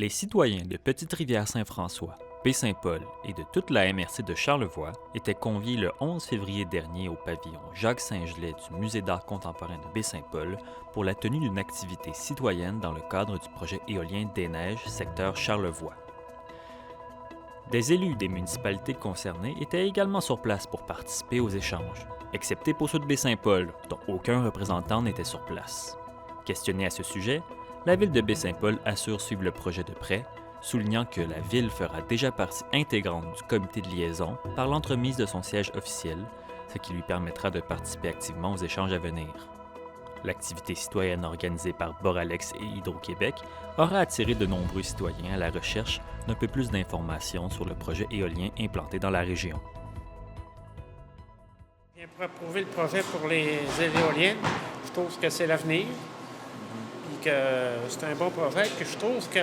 Les citoyens de Petite-Rivière-Saint-François, Baie-Saint-Paul et de toute la MRC de Charlevoix étaient conviés le 11 février dernier au pavillon Jacques-Saint-Gelais du Musée d'art contemporain de Baie-Saint-Paul pour la tenue d'une activité citoyenne dans le cadre du projet éolien des Neiges, secteur Charlevoix. Des élus des municipalités concernées étaient également sur place pour participer aux échanges, excepté pour ceux de Baie-Saint-Paul, dont aucun représentant n'était sur place. Questionné à ce sujet, la ville de Baie-Saint-Paul assure suivre le projet de près, soulignant que la ville fera déjà partie intégrante du comité de liaison par l'entremise de son siège officiel, ce qui lui permettra de participer activement aux échanges à venir. L'activité citoyenne organisée par Boralex et Hydro-Québec aura attiré de nombreux citoyens à la recherche d'un peu plus d'informations sur le projet éolien implanté dans la région. Pour approuver le projet pour les éoliennes, je trouve que c'est l'avenir, puis que c'est un bon projet, puis je trouve que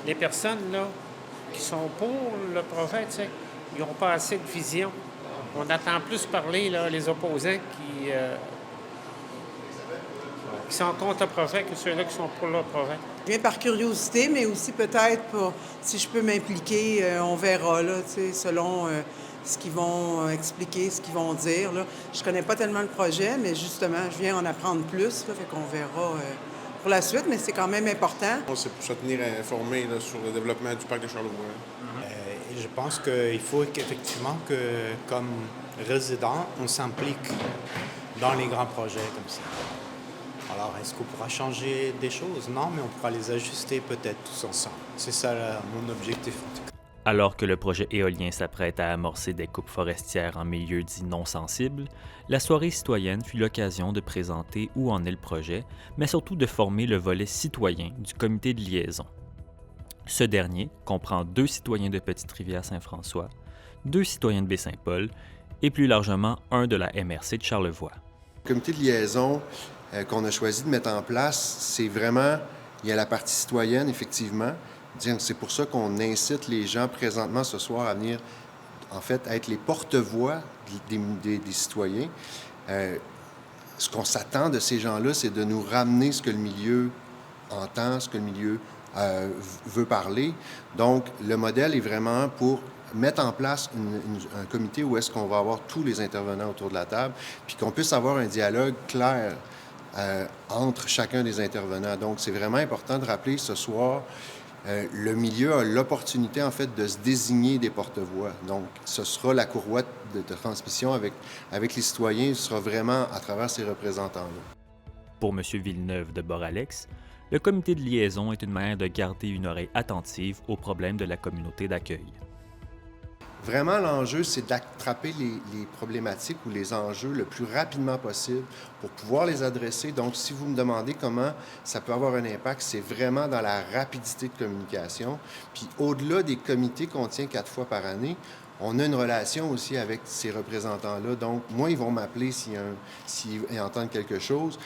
les personnes là, qui sont pour le projet, ils n'ont pas assez de vision. On attend plus parler là, les opposants qui sont contre le projet que ceux-là qui sont pour le projet. Je viens par curiosité, mais aussi peut-être pour, si je peux m'impliquer, on verra, là, selon ce qu'ils vont expliquer, ce qu'ils vont dire. Là. Je connais pas tellement le projet, mais justement, je viens en apprendre plus, là, fait qu'on verra pour la suite, mais c'est quand même important. C'est pour se tenir informé là, sur le développement du parc de Charlevoix. Je pense qu'il faut qu'effectivement que, comme résident, on s'implique dans les grands projets comme ça. Alors, est-ce qu'on pourra changer des choses? Non, mais on pourra les ajuster peut-être tous ensemble. C'est ça mon objectif en tout cas. Alors que le projet éolien s'apprête à amorcer des coupes forestières en milieu dit non sensible, la soirée citoyenne fut l'occasion de présenter où en est le projet, mais surtout de former le volet citoyen du comité de liaison. Ce dernier comprend 2 citoyens de Petite-Rivière-Saint-François, 2 citoyens de Baie-Saint-Paul et plus largement un de la MRC de Charlevoix. Le comité de liaison qu'on a choisi de mettre en place, c'est vraiment, il y a la partie citoyenne, effectivement. C'est pour ça qu'on incite les gens présentement ce soir à venir, en fait, être les porte-voix des citoyens. Ce qu'on s'attend de ces gens-là, c'est de nous ramener ce que le milieu entend, ce que le milieu veut parler. Donc, le modèle est vraiment pour mettre en place un comité où est-ce qu'on va avoir tous les intervenants autour de la table, puis qu'on puisse avoir un dialogue clair entre chacun des intervenants. Donc, c'est vraiment important de rappeler ce soir, le milieu a l'opportunité, en fait, de se désigner des porte-voix. Donc, ce sera la courroie de transmission avec les citoyens, ce sera vraiment à travers ces représentants-là. Pour M. Villeneuve de Boralex, le comité de liaison est une manière de garder une oreille attentive aux problèmes de la communauté d'accueil. Vraiment, l'enjeu, c'est d'attraper les problématiques ou les enjeux le plus rapidement possible pour pouvoir les adresser. Donc, si vous me demandez comment ça peut avoir un impact, c'est vraiment dans la rapidité de communication. Puis, au-delà des comités qu'on tient 4 fois par année, on a une relation aussi avec ces représentants-là. Donc, moi, ils vont m'appeler s'ils entendent quelque chose.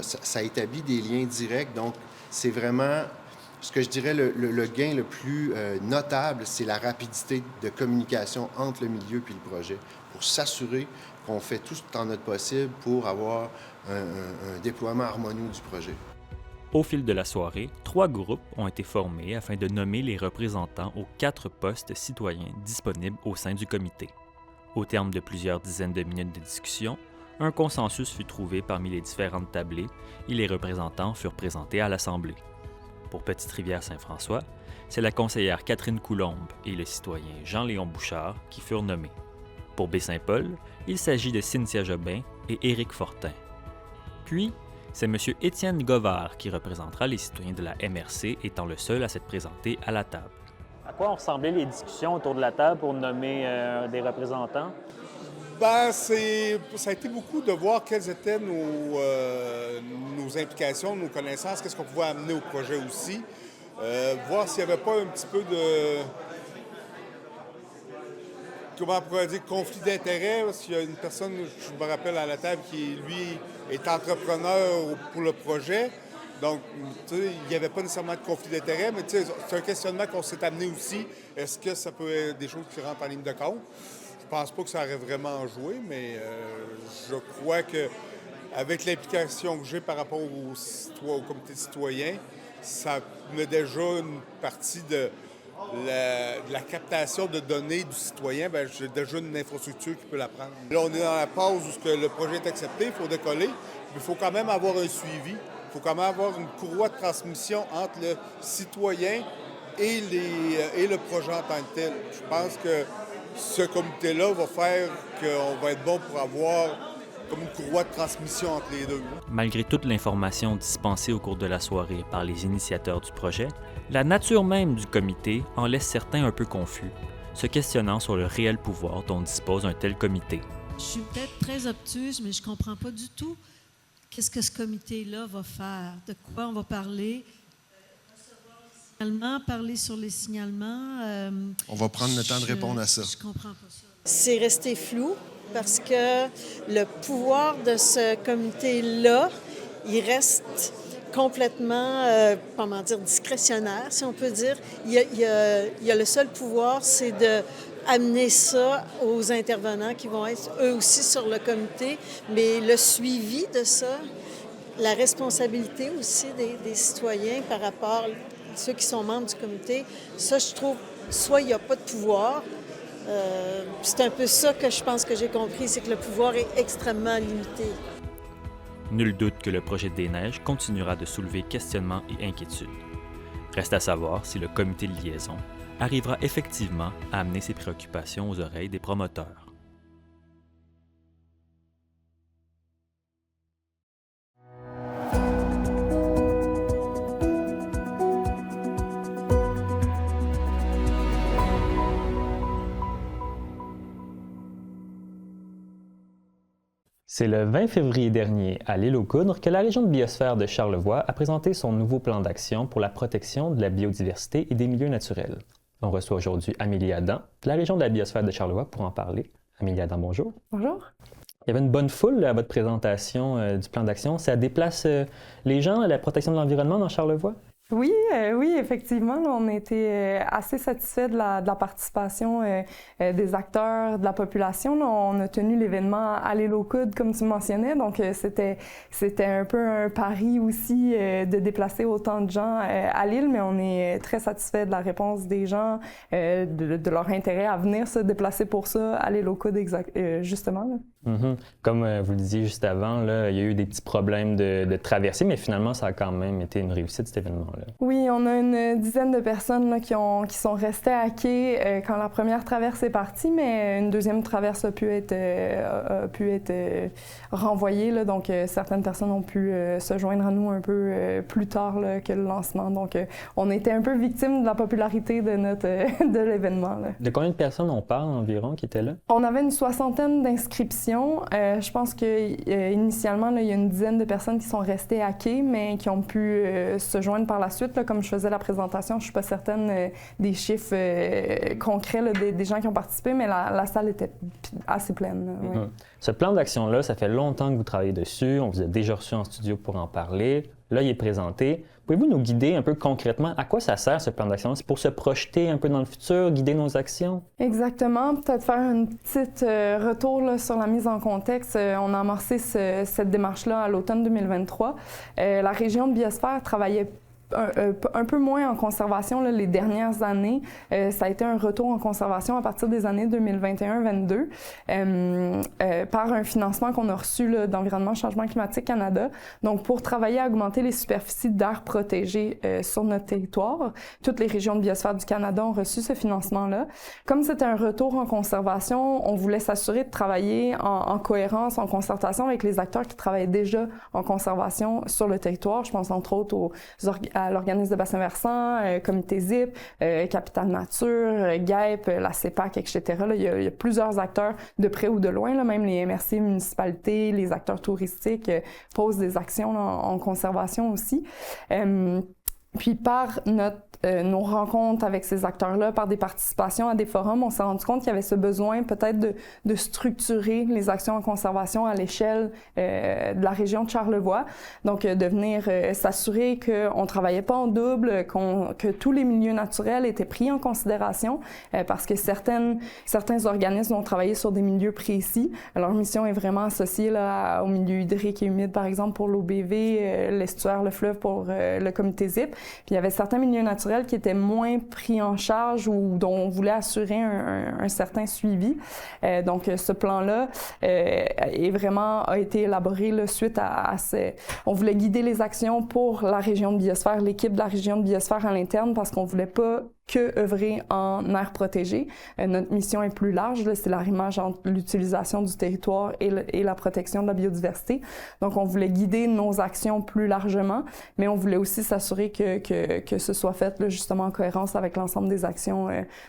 Ça établit des liens directs. Donc, c'est vraiment... Ce que je dirais, le gain le plus notable, c'est la rapidité de communication entre le milieu et le projet, pour s'assurer qu'on fait tout en notre possible pour avoir un déploiement harmonieux du projet. Au fil de la soirée, 3 groupes ont été formés afin de nommer les représentants aux 4 postes citoyens disponibles au sein du comité. Au terme de plusieurs dizaines de minutes de discussion, un consensus fut trouvé parmi les différentes tablées et les représentants furent présentés à l'Assemblée. Pour Petite-Rivière-Saint-François, c'est la conseillère Catherine Coulombe et le citoyen Jean-Léon Bouchard qui furent nommés. Pour Baie-Saint-Paul, il s'agit de Cynthia Jobin et Éric Fortin. Puis, c'est M. Étienne Govard qui représentera les citoyens de la MRC, étant le seul à s'être présenté à la table. À quoi ont ressemblé les discussions autour de la table pour nommer des représentants? Ça a été beaucoup de voir quelles étaient nos implications, nos connaissances, qu'est-ce qu'on pouvait amener au projet aussi. Voir s'il n'y avait pas un petit peu de, comment on pourrait dire, conflit d'intérêts. Parce qu'il y a une personne, je me rappelle à la table, qui, lui, est entrepreneur pour le projet. Donc, il n'y avait pas nécessairement de conflit d'intérêts, mais c'est un questionnement qu'on s'est amené aussi. Est-ce que ça peut être des choses qui rentrent en ligne de compte? Je pense pas que ça aurait vraiment joué, mais je crois qu'avec l'implication que j'ai par rapport au comité citoyen, ça met déjà une partie de la captation de données du citoyen. Bien, j'ai déjà une infrastructure qui peut la prendre. Là, on est dans la phase où le projet est accepté, il faut décoller, mais il faut quand même avoir un suivi. Il faut quand même avoir une courroie de transmission entre le citoyen et le projet en tant que tel. Je pense que ce comité-là va faire qu'on va être bon pour avoir comme une courroie de transmission entre les deux. Malgré toute l'information dispensée au cours de la soirée par les initiateurs du projet, la nature même du comité en laisse certains un peu confus, se questionnant sur le réel pouvoir dont dispose un tel comité. Je suis peut-être très obtuse, mais je ne comprends pas du tout qu'est-ce que ce comité-là va faire, de quoi on va parler. Parler sur les signalements. On va prendre le temps de répondre à ça. Je comprends pas ça. C'est resté flou parce que le pouvoir de ce comité-là, il reste complètement, comment dire, discrétionnaire, si on peut dire. Il y a le seul pouvoir, c'est d'amener ça aux intervenants qui vont être eux aussi sur le comité, mais le suivi de ça, la responsabilité aussi des citoyens par rapport à ceux qui sont membres du comité, ça, je trouve, soit il n'y a pas de pouvoir, c'est un peu ça que je pense que j'ai compris, c'est que le pouvoir est extrêmement limité. Nul doute que le projet des Neiges continuera de soulever questionnements et inquiétudes. Reste à savoir si le comité de liaison arrivera effectivement à amener ses préoccupations aux oreilles des promoteurs. C'est le 20 février dernier, à l'île aux Coudres, que la région de biosphère de Charlevoix a présenté son nouveau plan d'action pour la protection de la biodiversité et des milieux naturels. On reçoit aujourd'hui Amélie Adam, de la région de la biosphère de Charlevoix, pour en parler. Amélie Adam, bonjour. Bonjour. Il y avait une bonne foule à votre présentation du plan d'action. Ça déplace les gens à la protection de l'environnement dans Charlevoix? Oui, effectivement, là, on a été assez satisfaits de la participation des acteurs, de la population. Là, on a tenu l'événement à l'île aux Coudres, comme tu mentionnais, donc c'était un peu un pari aussi de déplacer autant de gens à l'île, mais on est très satisfaits de la réponse des gens, de leur intérêt à venir se déplacer pour ça à l'île aux Coudres, justement. Là. Mm-hmm. Comme vous le disiez juste avant, là, il y a eu des petits problèmes de traversée, mais finalement, ça a quand même été une réussite, cet événement-là. Oui, on a une dizaine de personnes là, qui sont restées à quai quand la première traverse est partie, mais une deuxième traverse a pu être renvoyée. Là, donc, certaines personnes ont pu se joindre à nous un peu plus tard là, que le lancement. Donc, on était un peu victimes de la popularité de l'événement. Là. De combien de personnes on parle environ qui étaient là? On avait une 60aine d'inscriptions. Je pense qu'initialement, il y a une dizaine de personnes qui sont restées à quai, mais qui ont pu se joindre par la suite. Là, comme je faisais la présentation, je ne suis pas certaine des chiffres concrets là, des gens qui ont participé, mais la salle était assez pleine. Là, oui. Ce plan d'action-là, ça fait longtemps que vous travaillez dessus. On vous a déjà reçu en studio pour en parler. Là, il est présenté. Pouvez-vous nous guider un peu concrètement à quoi ça sert, ce plan d'action? C'est pour se projeter un peu dans le futur, guider nos actions? Exactement. Peut-être faire un petit retour là, sur la mise en contexte. On a amorcé cette démarche-là à l'automne 2023. La région de biosphère travaillait un peu moins en conservation là, les dernières années. Ça a été un retour en conservation à partir des années 2021-22 par un financement qu'on a reçu là, d'Environnement Changement Climatique Canada. Donc, pour travailler à augmenter les superficies d'aires protégées sur notre territoire, toutes les régions de biosphère du Canada ont reçu ce financement-là. Comme c'était un retour en conservation, on voulait s'assurer de travailler en cohérence, en concertation avec les acteurs qui travaillaient déjà en conservation sur le territoire. Je pense entre autres à l'organisme de bassin versant, Comité ZIP, Capital Nature, GEP, la CEPAC, etc. Là, il y a plusieurs acteurs de près ou de loin, là, même les MRC municipalités, les acteurs touristiques posent des actions là, en conservation aussi. Puis par notre nos rencontres avec ces acteurs-là, par des participations à des forums, on s'est rendu compte qu'il y avait ce besoin peut-être de structurer les actions en conservation à l'échelle de la région de Charlevoix. Donc, de venir s'assurer qu'on ne travaillait pas en double, que tous les milieux naturels étaient pris en considération, parce que certains organismes vont travailler sur des milieux précis. Leur mission est vraiment associée là, au milieu hydrique et humide, par exemple, pour l'OBV, l'estuaire, le fleuve pour le comité ZIP. Puis, il y avait certains milieux naturels qui étaient moins pris en charge ou dont on voulait assurer un certain suivi. Donc, ce plan-là a été élaboré là, suite à on voulait guider les actions pour la région de biosphère, l'équipe de la région de biosphère à l'interne, parce qu'on voulait pas que œuvrer en aire protégée. Notre mission est plus large, c'est l'arrimage entre l'utilisation du territoire et la protection de la biodiversité. Donc, on voulait guider nos actions plus largement, mais on voulait aussi s'assurer que ce soit fait là, justement en cohérence avec l'ensemble des actions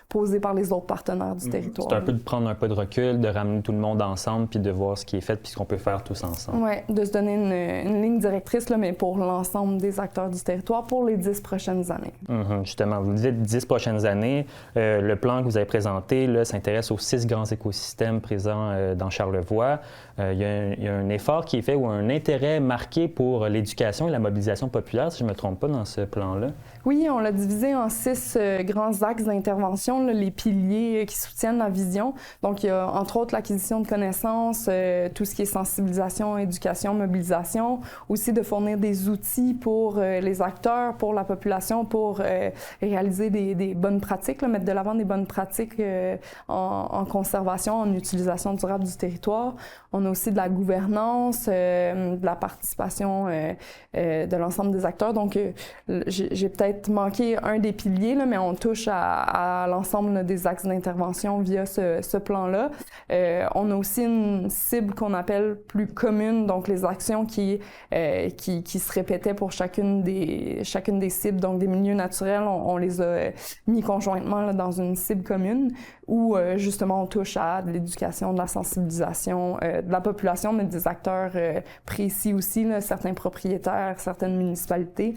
posées par les autres partenaires du territoire. C'est un peu de prendre un peu de recul, de ramener tout le monde ensemble, puis de voir ce qui est fait, puis ce qu'on peut faire tous ensemble. Oui, de se donner une ligne directrice, là, mais pour l'ensemble des acteurs du territoire pour les 10 prochaines années. Justement, vous dites 10 prochaines années. Le plan que vous avez présenté là, s'intéresse aux 6 grands écosystèmes présents dans Charlevoix. Il y a un effort qui est fait ou un intérêt marqué pour l'éducation et la mobilisation populaire, si je ne me trompe pas, dans ce plan-là. Oui, on l'a divisé en 6 grands axes d'intervention, là, les piliers qui soutiennent la vision. Donc, il y a entre autres l'acquisition de connaissances, tout ce qui est sensibilisation, éducation, mobilisation, aussi de fournir des outils pour les acteurs, pour la population, pour réaliser des bonnes pratiques, là, mettre de l'avant des bonnes pratiques en conservation, en utilisation durable du territoire. On a aussi de la gouvernance, de la participation de l'ensemble des acteurs. Donc, j'ai peut-être manqué un des piliers, là, mais on touche à l'ensemble des axes d'intervention via ce plan-là. On a aussi une cible qu'on appelle plus commune, donc les actions qui se répétaient pour chacune des cibles, donc des milieux naturels, on les a mis conjointement là, dans une cible commune où justement on touche à de l'éducation, de la sensibilisation de la population, mais des acteurs précis aussi, là, certains propriétaires, certaines municipalités.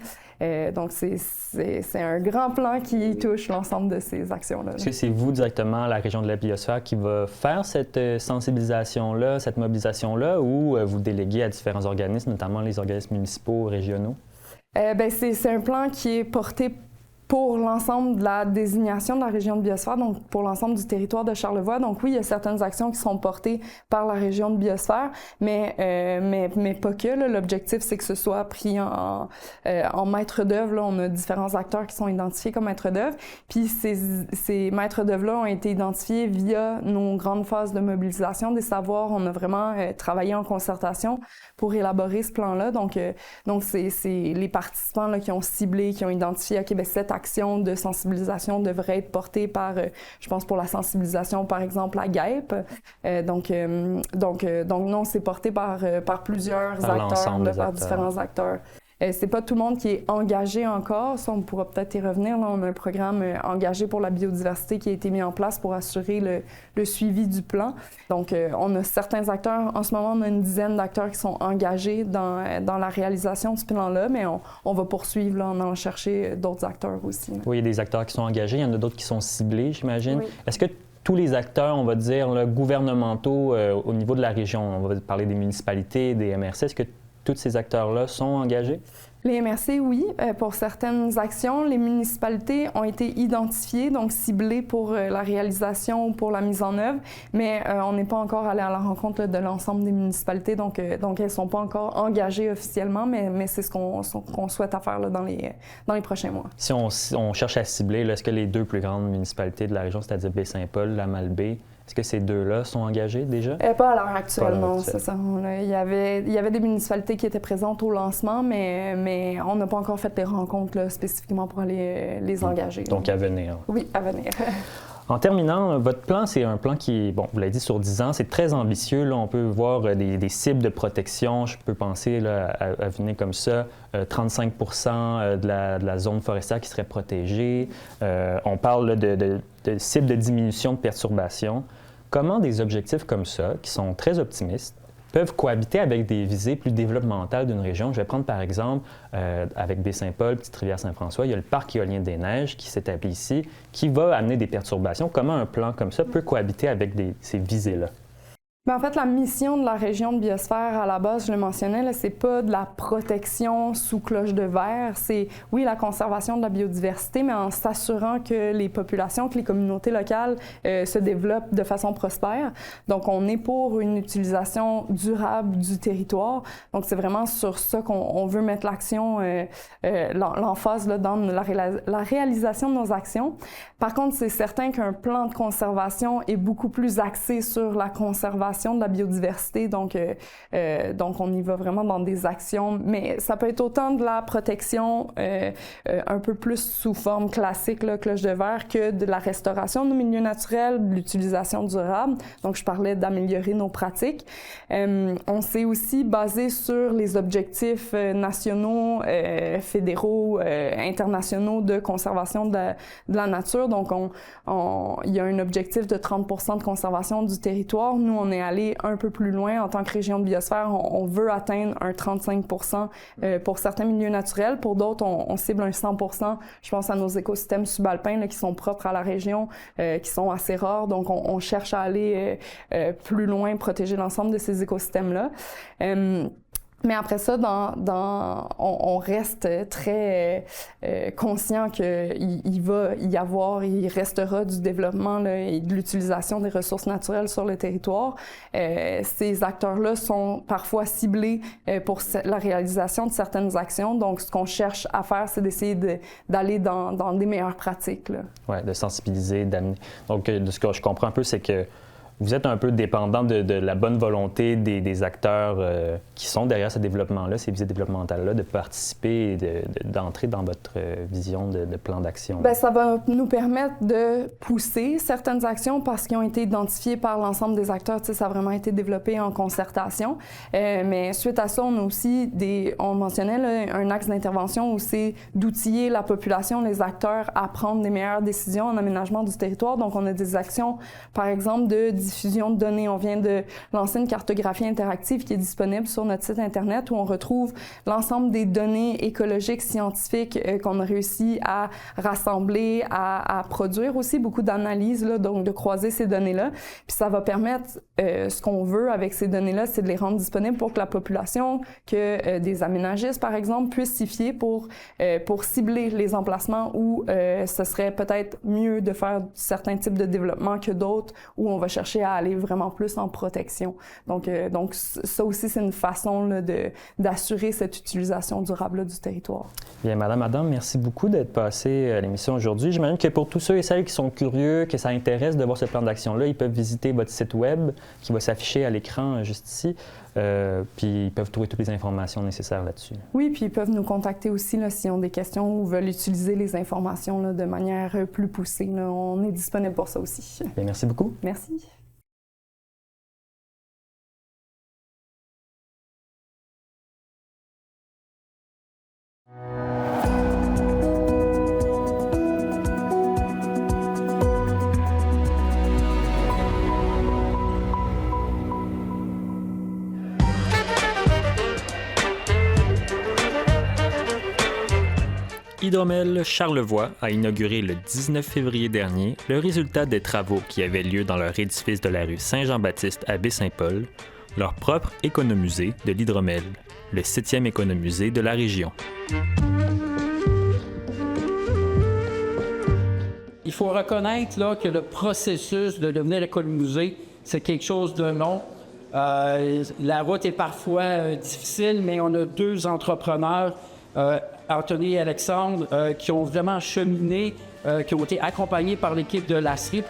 Donc, c'est un grand plan qui touche l'ensemble de ces actions-là. Est-ce que c'est vous directement, la région de la biosphère, qui va faire cette sensibilisation-là, cette mobilisation-là, ou vous déléguez à différents organismes, notamment les organismes municipaux, régionaux? C'est un plan qui est porté pour l'ensemble de la désignation de la région de biosphère, donc pour l'ensemble du territoire de Charlevoix. Donc oui, il y a certaines actions qui sont portées par la région de biosphère, mais pas que. Là. L'objectif, c'est que ce soit pris en maître d'œuvre. Là, on a différents acteurs qui sont identifiés comme maîtres d'œuvre. Puis ces maîtres d'œuvre-là ont été identifiés via nos grandes phases de mobilisation des savoirs. On a vraiment travaillé en concertation pour élaborer ce plan-là. Donc c'est les participants là, qui ont ciblé, qui ont identifié, OK, bien, cette action de sensibilisation devrait être portée par, je pense pour la sensibilisation, par exemple, la guêpe. Donc non, c'est porté par plusieurs acteurs, par différents acteurs. C'est pas tout le monde qui est engagé encore. Ça, on pourra peut-être y revenir. Là, on a un programme engagé pour la biodiversité qui a été mis en place pour assurer le suivi du plan. Donc, on a certains acteurs. En ce moment, on a une dizaine d'acteurs qui sont engagés dans la réalisation de ce plan-là, mais on va poursuivre là, en allant chercher d'autres acteurs aussi. Oui, il y a des acteurs qui sont engagés. Il y en a d'autres qui sont ciblés, j'imagine. Oui. Est-ce que tous les acteurs, on va dire, là, gouvernementaux au niveau de la région, on va parler des municipalités, des MRC, est-ce que tous ces acteurs-là sont engagés? Les MRC, oui, pour certaines actions. Les municipalités ont été identifiées, donc ciblées pour la réalisation ou pour la mise en œuvre, mais on n'est pas encore allé à la rencontre de l'ensemble des municipalités, donc elles ne sont pas encore engagées officiellement, mais c'est ce qu'on souhaite à faire là, dans les prochains mois. Si on cherche à cibler, là, est-ce que les 2 plus grandes municipalités de la région, c'est-à-dire Baie-Saint-Paul, la Malbaie, est-ce que ces 2-là sont engagés déjà? Pas à l'heure actuelle, non, c'est ça. Il y avait des municipalités qui étaient présentes au lancement, mais on n'a pas encore fait des rencontres là, spécifiquement pour aller les engager. Donc à venir. Oui, à venir. En terminant, votre plan, c'est un plan qui est, bon, vous l'avez dit, sur 10 ans, c'est très ambitieux. Là, on peut voir des cibles de protection. Je peux penser là, à venir comme ça, 35 de la zone forestière qui serait protégée. On parle là, de cibles de diminution de perturbation. Comment des objectifs comme ça, qui sont très optimistes, peuvent cohabiter avec des visées plus développementales d'une région. Je vais prendre par exemple, avec Baie-Saint-Paul, Petite-Rivière-Saint-François, il y a le parc éolien des Neiges qui s'établit ici, qui va amener des perturbations. Comment un plan comme ça peut cohabiter avec ces visées-là? Bien, en fait, la mission de la région de biosphère, à la base, je le mentionnais, c'est pas de la protection sous cloche de verre. C'est, oui, la conservation de la biodiversité, mais en s'assurant que les populations, que les communautés locales se développent de façon prospère. Donc, on est pour une utilisation durable du territoire. Donc, c'est vraiment sur ça qu'on veut mettre l'action, l'emphase là, dans la réalisation de nos actions. Par contre, c'est certain qu'un plan de conservation est beaucoup plus axé sur la conservation de la biodiversité, donc on y va vraiment dans des actions, mais ça peut être autant de la protection un peu plus sous forme classique, là, cloche de verre, que de la restauration de nos milieux naturels, de l'utilisation durable. Donc, je parlais d'améliorer nos pratiques. On s'est aussi basé sur les objectifs nationaux, fédéraux, internationaux de conservation de la nature. Donc, il y a un objectif de 30% de conservation du territoire. Nous, on est allé un peu plus loin en tant que région de biosphère. On veut atteindre un 35% pour certains milieux naturels. Pour d'autres, on cible un 100%. Je pense à nos écosystèmes subalpins là, qui sont propres à la région, qui sont assez rares. Donc, on cherche à aller plus loin, protéger l'ensemble de ces écosystèmes-là. Mais après ça, on reste très conscient il restera du développement là, et de l'utilisation des ressources naturelles sur le territoire. Ces acteurs-là sont parfois ciblés pour la réalisation de certaines actions. Donc, ce qu'on cherche à faire, c'est d'essayer d'aller dans des meilleures pratiques. Oui, de sensibiliser, d'amener. Donc, de ce que je comprends un peu, c'est que vous êtes un peu dépendant de la bonne volonté des acteurs qui sont derrière ce développement-là, ces visées développementales-là, de participer et d'entrer dans votre vision de plan d'action. Bien, ça va nous permettre de pousser certaines actions parce qu'ils ont été identifiés par l'ensemble des acteurs. Tu sais, ça a vraiment été développé en concertation. Mais suite à ça, on a aussi on mentionnait là, un axe d'intervention où c'est d'outiller la population, les acteurs à prendre des meilleures décisions en aménagement du territoire. Donc, on a des actions, par exemple, de diffusion de données. On vient de lancer une cartographie interactive qui est disponible sur notre site Internet où on retrouve l'ensemble des données écologiques, scientifiques qu'on a réussi à rassembler, à produire aussi beaucoup d'analyses, là, donc de croiser ces données-là. Puis ça va permettre, ce qu'on veut avec ces données-là, c'est de les rendre disponibles pour que la population, que des aménagistes, par exemple, puissent s'y fier pour cibler les emplacements où ce serait peut-être mieux de faire certains types de développement que d'autres, où on va chercher à aller vraiment plus en protection. Donc ça aussi, c'est une façon là, d'assurer cette utilisation durable là, du territoire. Bien, Madame Adam, merci beaucoup d'être passée à l'émission aujourd'hui. J'imagine que pour tous ceux et celles qui sont curieux, que ça intéresse de voir ce plan d'action-là, ils peuvent visiter votre site web qui va s'afficher à l'écran juste ici. Puis ils peuvent trouver toutes les informations nécessaires là-dessus. Oui, puis ils peuvent nous contacter aussi là, s'ils ont des questions ou veulent utiliser les informations là, de manière plus poussée. Là. On est disponible pour ça aussi. Bien, merci beaucoup. Merci. Hydromel Charlevoix a inauguré le 19 février dernier le résultat des travaux qui avaient lieu dans leur édifice de la rue Saint-Jean-Baptiste à Baie-Saint-Paul, leur propre économusée de l'hydromel, le 7e économusée de la région. Il faut reconnaître là, que le processus de devenir l'économusée, c'est quelque chose de long. La route est parfois difficile, mais on a deux entrepreneurs, Anthony et Alexandre, qui ont vraiment cheminé, qui ont été accompagnés par l'équipe de l'ASRIP.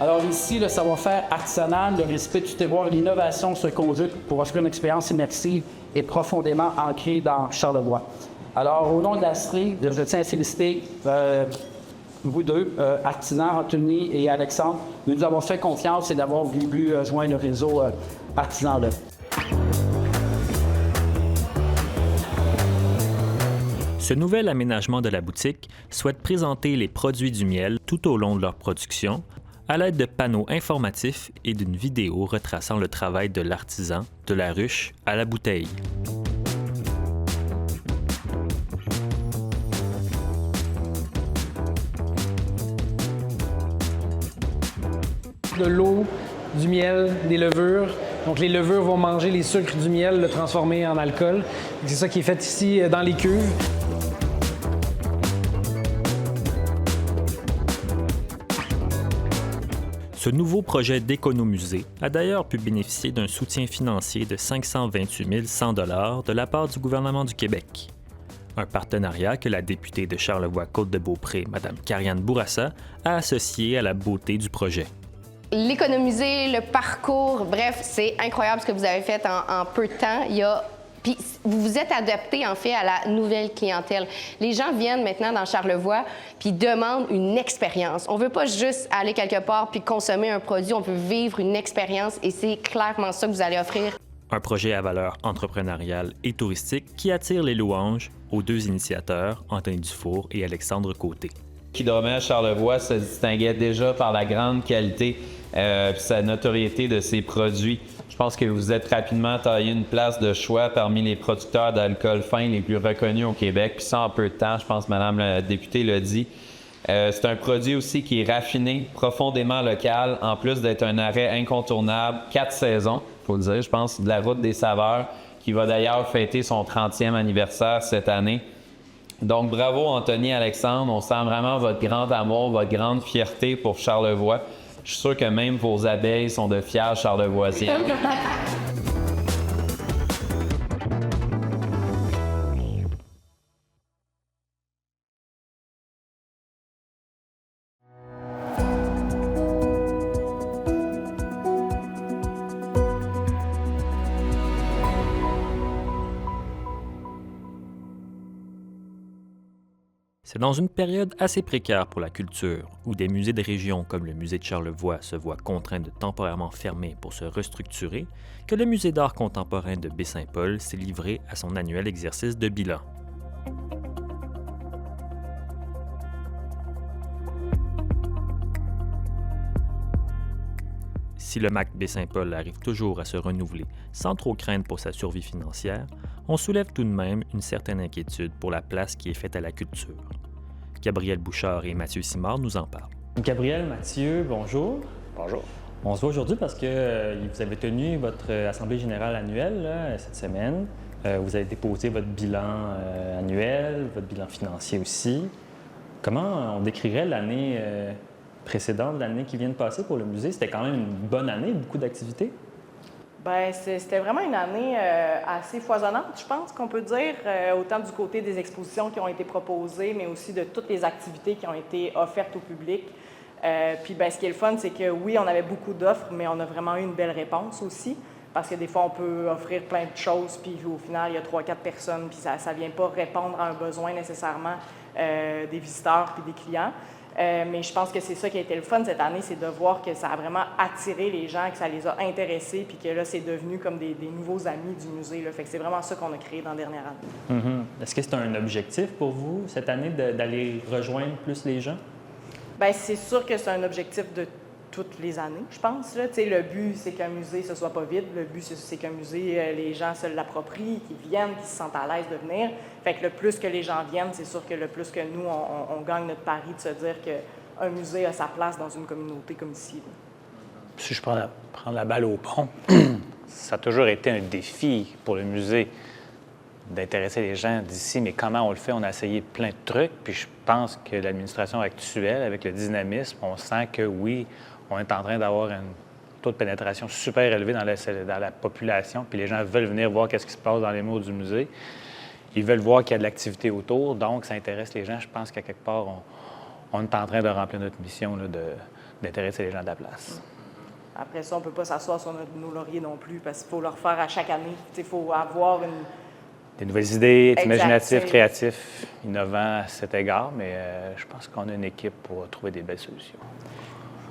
Alors ici, le savoir-faire artisanal, le respect du terroir et l'innovation se conjuguent pour offrir une expérience immersive et profondément ancrée dans Charlevoix. Alors, au nom de l'ASRI, je tiens à féliciter vous deux, artisans, Anthony et Alexandre. Nous avons fait confiance et d'avoir voulu joindre le réseau artisan-là. Ce nouvel aménagement de la boutique souhaite présenter les produits du miel tout au long de leur production, à l'aide de panneaux informatifs et d'une vidéo retraçant le travail de l'artisan, de la ruche à la bouteille. De l'eau, du miel, des levures. Donc les levures vont manger les sucres du miel, le transformer en alcool. C'est ça qui est fait ici dans les cuves. Ce nouveau projet d'économusée a d'ailleurs pu bénéficier d'un soutien financier de 528 100 $ de la part du gouvernement du Québec. Un partenariat que la députée de Charlevoix-Côte-de-Beaupré, Mme Karianne Bourassa, a associé à la beauté du projet. L'économiser, le parcours, bref, c'est incroyable ce que vous avez fait en peu de temps. Puis vous vous êtes adapté, en fait, à la nouvelle clientèle. Les gens viennent maintenant dans Charlevoix puis demandent une expérience. On veut pas juste aller quelque part puis consommer un produit, on veut vivre une expérience et c'est clairement ça que vous allez offrir. Un projet à valeur entrepreneuriale et touristique qui attire les louanges aux deux initiateurs, Anthony Dufour et Alexandre Côté. Kidromet Charlevoix se distinguait déjà par la grande qualité et sa notoriété de ses produits. Je pense que vous êtes rapidement taillé une place de choix parmi les producteurs d'alcool fin les plus reconnus au Québec. Puis ça, en peu de temps, je pense que Mme la députée l'a dit. C'est un produit aussi qui est raffiné, profondément local, en plus d'être un arrêt incontournable, 4 saisons, il faut le dire, je pense, de la Route des Saveurs, qui va d'ailleurs fêter son 30e anniversaire cette année. Donc, bravo Anthony et Alexandre, on sent vraiment votre grand amour, votre grande fierté pour Charlevoix. Je suis sûr que même vos abeilles sont de fiers Charlevoisiens. C'est dans une période assez précaire pour la culture, où des musées de région comme le musée de Charlevoix se voient contraints de temporairement fermer pour se restructurer, que le musée d'art contemporain de Baie-Saint-Paul s'est livré à son annuel exercice de bilan. Si le MAC Baie-Saint-Paul arrive toujours à se renouveler sans trop craindre pour sa survie financière, on soulève tout de même une certaine inquiétude pour la place qui est faite à la culture. Gabriel Bouchard et Mathieu Simard nous en parlent. Gabriel, Mathieu, bonjour. Bonjour. On se voit aujourd'hui parce que vous avez tenu votre Assemblée générale annuelle là, cette semaine. Vous avez déposé votre bilan annuel, votre bilan financier aussi. Comment on décrirait l'année précédente, l'année qui vient de passer pour le musée? C'était quand même une bonne année, beaucoup d'activités? Bien, c'était vraiment une année assez foisonnante, je pense qu'on peut dire, autant du côté des expositions qui ont été proposées, mais aussi de toutes les activités qui ont été offertes au public. Puis, bien, ce qui est le fun, c'est que oui, on avait beaucoup d'offres, mais on a vraiment eu une belle réponse aussi, parce que des fois, on peut offrir plein de choses, puis au final, il y a 3-4 personnes, puis ça ne vient pas répondre à un besoin nécessairement des visiteurs puis des clients. Mais je pense que c'est ça qui a été le fun cette année, c'est de voir que ça a vraiment attiré les gens, que ça les a intéressés, puis que là, c'est devenu comme des nouveaux amis du musée. Là. Fait que c'est vraiment ça qu'on a créé dans la dernière année. Mm-hmm. Est-ce que c'est un objectif pour vous, cette année, d'aller rejoindre plus les gens? Bien, c'est sûr que c'est un objectif de toutes les années, je pense. Là. Le but, c'est qu'un musée, ce soit pas vide. Le but, c'est qu'un musée, les gens se l'approprient, qu'ils viennent, qu'ils se sentent à l'aise de venir. Fait que le plus que les gens viennent, c'est sûr que le plus que nous, on gagne notre pari de se dire qu'un musée a sa place dans une communauté comme ici. Là. Si je prends la balle au pont, ça a toujours été un défi pour le musée d'intéresser les gens d'ici, mais comment on le fait? On a essayé plein de trucs, puis je pense que l'administration actuelle, avec le dynamisme, on sent que oui, on est en train d'avoir un taux de pénétration super élevé dans la population, puis les gens veulent venir voir qu'est-ce qui se passe dans les murs du musée. Ils veulent voir qu'il y a de l'activité autour, donc ça intéresse les gens. Je pense qu'à quelque part, on est en train de remplir notre mission là, d'intéresser les gens de la place. Après ça, on ne peut pas s'asseoir sur nos lauriers non plus, parce qu'il faut le refaire à chaque année. Il faut avoir des nouvelles idées, être exact, imaginatif, créatif, innovant à cet égard, mais je pense qu'on a une équipe pour trouver des belles solutions.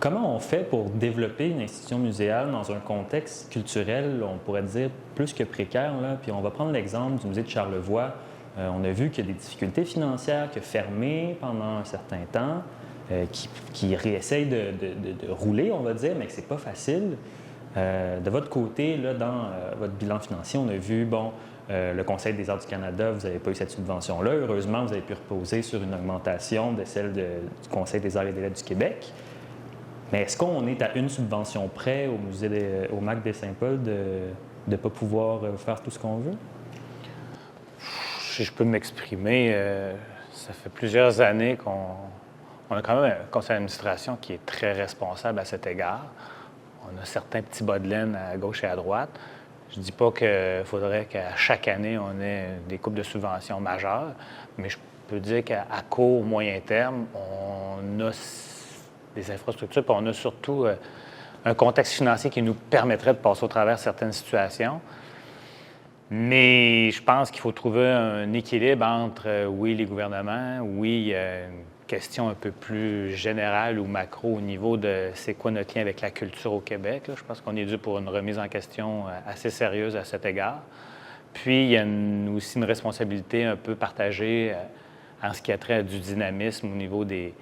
Comment on fait pour développer une institution muséale dans un contexte culturel, on pourrait dire, plus que précaire? Là? Puis on va prendre l'exemple du musée de Charlevoix. On a vu qu'il y a des difficultés financières, qui a fermé pendant un certain temps, qui réessaye de rouler, on va dire, mais que c'est pas facile. De votre côté, là, dans votre bilan financier, on a vu, le Conseil des arts du Canada, vous n'avez pas eu cette subvention-là. Heureusement, vous avez pu reposer sur une augmentation de celle du Conseil des arts et des lettres du Québec. Mais est-ce qu'on est à une subvention près au MAC Baie-Saint-Paul de ne pas pouvoir faire tout ce qu'on veut? Si je peux m'exprimer, ça fait plusieurs années qu'on a quand même un conseil d'administration qui est très responsable à cet égard. On a certains petits bas de laine à gauche et à droite. Je ne dis pas qu'il faudrait qu'à chaque année, on ait des coupes de subventions majeures, mais je peux dire qu'à court, moyen terme, on a des infrastructures, puis on a surtout un contexte financier qui nous permettrait de passer au travers certaines situations. Mais je pense qu'il faut trouver un équilibre entre, oui, les gouvernements, oui, une question un peu plus générale ou macro au niveau de c'est quoi notre lien avec la culture au Québec. Là. Je pense qu'on est dû pour une remise en question assez sérieuse à cet égard. Puis, il y a aussi une responsabilité un peu partagée en ce qui a trait à du dynamisme au niveau des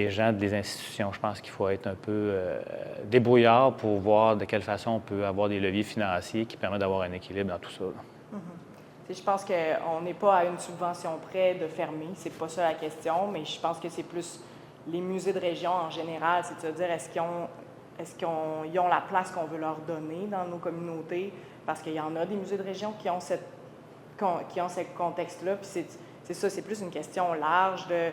gens, des institutions. Je pense qu'il faut être un peu débrouillard pour voir de quelle façon on peut avoir des leviers financiers qui permettent d'avoir un équilibre dans tout ça. Je pense qu'on n'est pas à une subvention près de fermer, c'est pas ça la question, mais je pense que c'est plus les musées de région en général, c'est-à-dire est-ce qu'ils ont la place qu'on veut leur donner dans nos communautés, parce qu'il y en a des musées de région qui ont ce contexte-là, puis c'est ça, c'est plus une question large de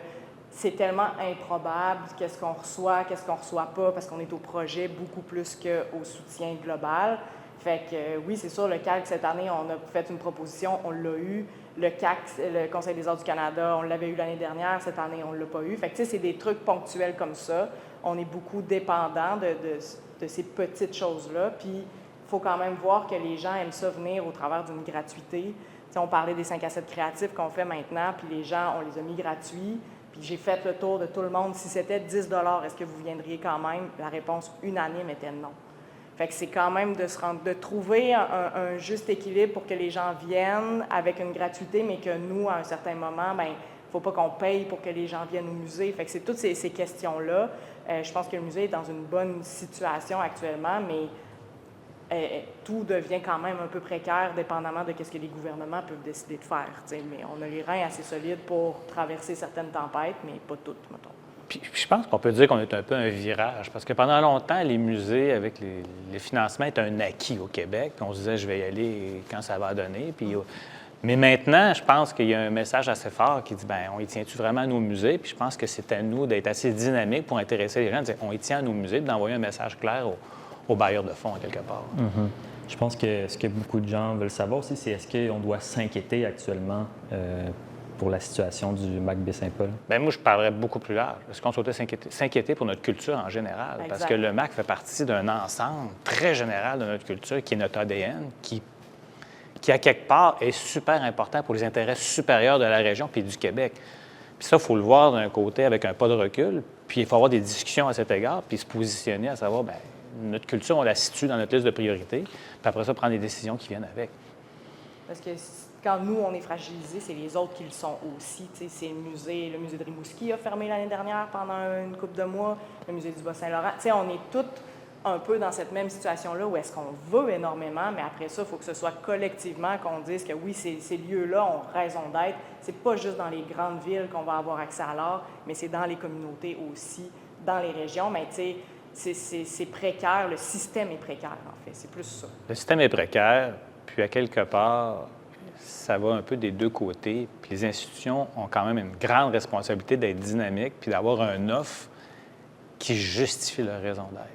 c'est tellement improbable qu'est-ce qu'on reçoit pas, parce qu'on est au projet beaucoup plus qu'au soutien global. Fait que oui, c'est sûr, le CAC, cette année, on a fait une proposition, on l'a eu. Le CAC, le Conseil des arts du Canada, on l'avait eu l'année dernière, cette année, on ne l'a pas eu. Fait que tu sais, c'est des trucs ponctuels comme ça. On est beaucoup dépendant de ces petites choses-là. Puis, il faut quand même voir que les gens aiment ça venir au travers d'une gratuité. T'sais, on parlait des 5 à 7 créatifs qu'on fait maintenant, puis les gens, on les a mis gratuits. Puis j'ai fait le tour de tout le monde. Si c'était 10 $, est-ce que vous viendriez quand même? La réponse unanime était non. Fait que c'est quand même de trouver un juste équilibre pour que les gens viennent avec une gratuité, mais que nous, à un certain moment, il ne faut pas qu'on paye pour que les gens viennent au musée. Fait que c'est toutes ces questions-là. Je pense que le musée est dans une bonne situation actuellement, mais tout devient quand même un peu précaire, dépendamment de ce que les gouvernements peuvent décider de faire. T'sais. Mais on a les reins assez solides pour traverser certaines tempêtes, mais pas toutes, mettons. Puis je pense qu'on peut dire qu'on est un peu un virage, parce que pendant longtemps, les musées, avec les financements, étaient un acquis au Québec. Puis on se disait, je vais y aller quand ça va donner. Puis, mais maintenant, je pense qu'il y a un message assez fort qui dit, on y tient-tu vraiment à nos musées? Puis je pense que c'est à nous d'être assez dynamiques pour intéresser les gens, de dire, on y tient à nos musées, puis d'envoyer un message clair aux bailleurs de fonds, quelque part. Mm-hmm. Je pense que ce que beaucoup de gens veulent savoir aussi, c'est est-ce qu'on doit s'inquiéter actuellement pour la situation du MAC Baie-Saint-Paul? Bien, moi, je parlerais beaucoup plus large. Est-ce qu'on souhaitait s'inquiéter pour notre culture en général? Exact. Parce que le MAC fait partie d'un ensemble très général de notre culture, qui est notre ADN, qui à quelque part, est super important pour les intérêts supérieurs de la région puis du Québec. Puis ça, il faut le voir d'un côté avec un pas de recul, puis il faut avoir des discussions à cet égard, puis se positionner à savoir, notre culture, on la situe dans notre liste de priorités, puis après ça, prendre des décisions qui viennent avec. Parce que quand nous, on est fragilisés, c'est les autres qui le sont aussi. T'sais, c'est le musée de Rimouski a fermé l'année dernière pendant une couple de mois, le musée du Bas-Saint-Laurent. T'sais, on est tous un peu dans cette même situation-là où est-ce qu'on veut énormément, mais après ça, il faut que ce soit collectivement qu'on dise que oui, ces lieux-là ont raison d'être. C'est pas juste dans les grandes villes qu'on va avoir accès à l'art, mais c'est dans les communautés aussi, dans les régions. Mais tu sais, c'est précaire, le système est précaire, en fait. C'est plus ça. Le système est précaire, puis à quelque part, ça va un peu des deux côtés. Puis les institutions ont quand même une grande responsabilité d'être dynamiques puis d'avoir un offre qui justifie leur raison d'être.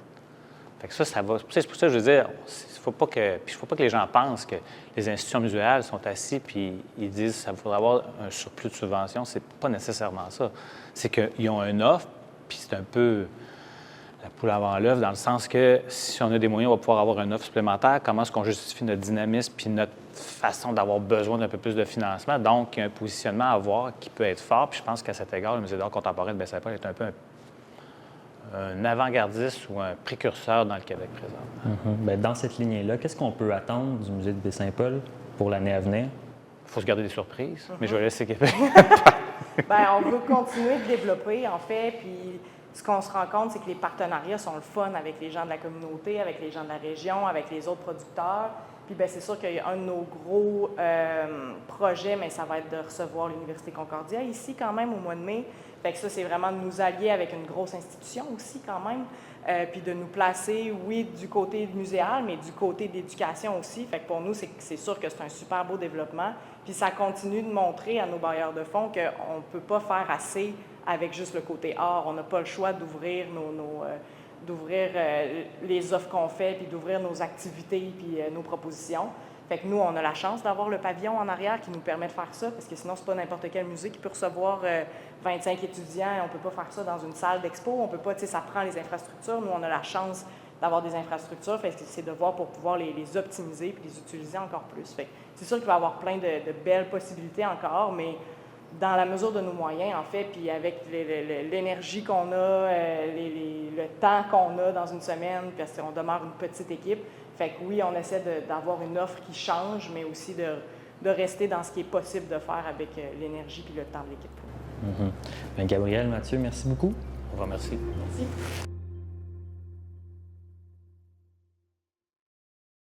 Fait que ça va. C'est pour ça que je veux dire, il ne faut pas que les gens pensent que les institutions muséales sont assis puis ils disent qu'il faudra avoir un surplus de subventions. C'est pas nécessairement ça. C'est qu'ils ont une offre, puis c'est un peu la poule avant l'œuf, dans le sens que si on a des moyens, on va pouvoir avoir une offre supplémentaire. Comment est-ce qu'on justifie notre dynamisme puis notre façon d'avoir besoin d'un peu plus de financement? Donc, il y a un positionnement à avoir qui peut être fort. Puis je pense qu'à cet égard, le Musée d'art contemporain de Baie-Saint-Paul est un peu un avant-gardiste ou un précurseur dans le Québec présent. Mm-hmm. Bien, dans cette lignée-là, qu'est-ce qu'on peut attendre du Musée de Baie-Saint-Paul pour l'année à venir? faut se garder des surprises, mais je vais laisser Québec. Bien, on veut continuer de développer, en fait, puis ce qu'on se rend compte, c'est que les partenariats sont le fun avec les gens de la communauté, avec les gens de la région, avec les autres producteurs. Puis bien, c'est sûr qu'il y a un de nos gros projets, mais ça va être de recevoir l'Université Concordia ici quand même au mois de mai. Fait que ça, c'est vraiment de nous allier avec une grosse institution aussi quand même, puis de nous placer, oui, du côté muséal, mais du côté d'éducation aussi. Fait que pour nous, c'est sûr que c'est un super beau développement. Puis ça continue de montrer à nos bailleurs de fonds qu'on ne peut pas faire assez avec juste le côté art. On n'a pas le choix d'ouvrir d'ouvrir les offres qu'on fait, puis d'ouvrir nos activités, puis nos propositions. Fait que nous, on a la chance d'avoir le pavillon en arrière qui nous permet de faire ça, parce que sinon, c'est pas n'importe quel musée qui peut recevoir 25 étudiants. On peut pas faire ça dans une salle d'expo. On peut pas, tu sais, ça prend les infrastructures. Nous, on a la chance d'avoir des infrastructures. Fait que c'est de voir pour pouvoir les optimiser puis les utiliser encore plus. Fait que c'est sûr qu'il va y avoir plein de belles possibilités encore, mais dans la mesure de nos moyens, en fait, puis avec l'énergie qu'on a, le temps qu'on a dans une semaine, parce qu'on demeure une petite équipe. Fait que oui, on essaie d'avoir une offre qui change, mais aussi de rester dans ce qui est possible de faire avec l'énergie puis le temps de l'équipe. Bien, Gabriel, Mathieu, merci beaucoup. Au revoir, merci. Merci.